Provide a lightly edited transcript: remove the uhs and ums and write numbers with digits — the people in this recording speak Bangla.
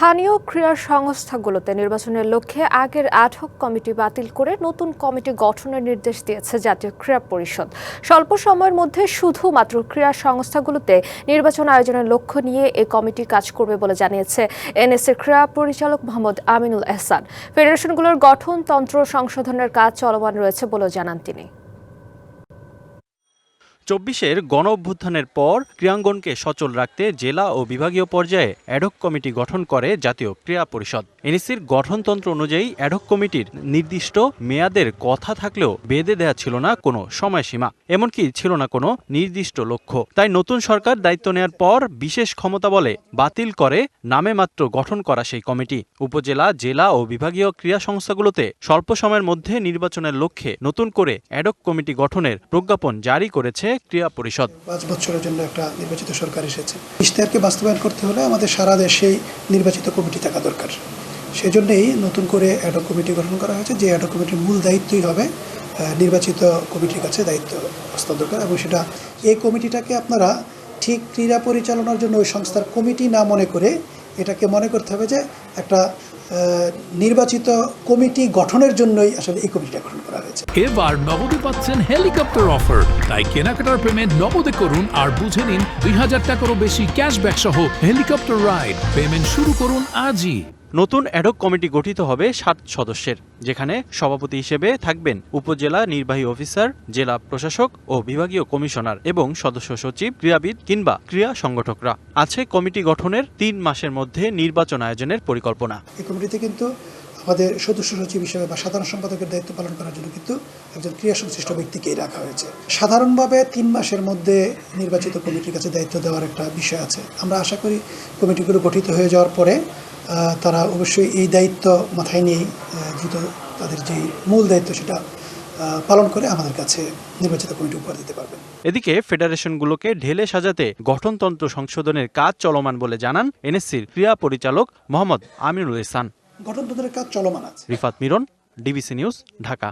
স্থানীয় ক্রীড়া সংস্থাগুলোতে নির্বাচনের লক্ষ্যে আগের অ্যাডহক কমিটি বাতিল করে নতুন কমিটি গঠনের নির্দেশ দিয়েছে জাতীয় ক্রীড়া পরিষদ। স্বল্প সময়ের মধ্যে শুধুমাত্র ক্রীড়া সংস্থাগুলোতে নির্বাচন আয়োজনের লক্ষ্য নিয়ে এই কমিটি কাজ করবে বলে জানিয়েছে এনএসএর ক্রীড়া পরিচালক মোহাম্মদ আমিনুল এহসান। ফেডারেশনগুলোর গঠনতন্ত্র সংশোধনের কাজ চলমান রয়েছে বলেও জানান তিনি। ২৪-এর গণ-অভ্যুত্থানের পর ক্রীড়াঙ্গনকে সচল রাখতে জেলা ও বিভাগীয় পর্যায়ে অ্যাডহক কমিটি গঠন করে জাতীয় ক্রীড়া পরিষদ। এনএসসির গঠনতন্ত্র অনুযায়ী অ্যাডহক কমিটির নির্দিষ্ট মেয়াদের কথা থাকলেও বেঁধে দেয়া ছিল না কোনো সময়সীমা, এমনকি ছিল না কোনো নির্দিষ্ট লক্ষ্য। তাই নতুন সরকার দায়িত্ব নেয়ার পর বিশেষ ক্ষমতা বলে বাতিল করে নামে মাত্র গঠন করা সেই কমিটি। উপজেলা, জেলা ও বিভাগীয় ক্রীড়া সংস্থাগুলোতে স্বল্প সময়ের মধ্যে নির্বাচনের লক্ষ্যে নতুন করে অ্যাডহক কমিটি গঠনের প্রজ্ঞাপন জারি করেছে ক্রীড়া পরিষদ। ৫ বছরের জন্য একটা নির্বাচিত সরকার এসেছে। ইশতেহারকে বাস্তবায়ন করতে হলে আমাদের সারা দেশেই নির্বাচিত কমিটি থাকা দরকার। সেজন্যই নতুন করে অ্যাডহক কমিটি গঠন করা হয়েছে, যে অ্যাডহক কমিটির মূল দায়িত্বই হবে নির্বাচিত কমিটির কাছে দায়িত্ব হস্তান্তর করা। এবং সেটা এই কমিটিটাকে আপনারা ঠিক ক্রীড়া পরিচালনার জন্য ওই সংস্থার কমিটি না মনে করে এটাকে মনে করতে হবে যে একটা নির্বাচিত কমিটি গঠনের জন্যই আসলে এই কমিটিটা গঠন করা হয়েছে। এবার নগদে পাচ্ছেন হেলিকপ্টার অফার, তাই কেনাকাটার পেমেন্ট নগদে করুন আর বুঝে নিন ২০০০ টাকারও বেশি ক্যাশব্যাক সহ হেলিকপ্টার রাইড। পেমেন্ট শুরু করুন আজই। নতুন অ্যাডহক কমিটি গঠিত হবে ৭ সদস্যের, যেখানে সভাপতি হিসেবে থাকবেন উপজেলা নির্বাহী অফিসার, জেলা প্রশাসক ও বিভাগীয় কমিশনার এবং সদস্য সচিব, ক্রীড়াবিদ কিংবা ক্রীড়া সংগঠকরা। আছে কমিটি গঠনের ৩ মাসের মধ্যে নির্বাচন আয়োজনের পরিকল্পনা। এই কমিটিতে কিন্তু আমাদের সদস্য সচিব হিসেবে বা সাধারণ সম্পাদকের দায়িত্ব পালন করার জন্য কিন্তু একজন ক্রীড়া সংশ্লিষ্ট ব্যক্তিকেই রাখা হয়েছে। সাধারণভাবে ৩ মাসের মধ্যে নির্বাচিত কমিটির কাছে দায়িত্ব দেওয়ার একটা বিষয় আছে। আমরা আশা করি কমিটিগুলো গঠিত হয়ে যাওয়ার পরে তারা অবশ্যই এই দায়িত্ব মাথায় নিয়েই দ্রুত তাদের যে মূল দায়িত্ব সেটা পালন করে আমাদের কাছে নির্বাচিত কমিটি উপহার দিতে পারবে। এদিকে ফেডারেশনগুলোকে ঢেলে সাজাতে গঠনতন্ত্র সংশোধনের কাজ চলমান বলে জানান এনএসসির ক্রীড়া পরিচালক মোহাম্মদ আমিনুল এহসান। গঠনতন্ত্রের কাজ চলমান আছে। Rifat Miran, DBC news, Dhaka.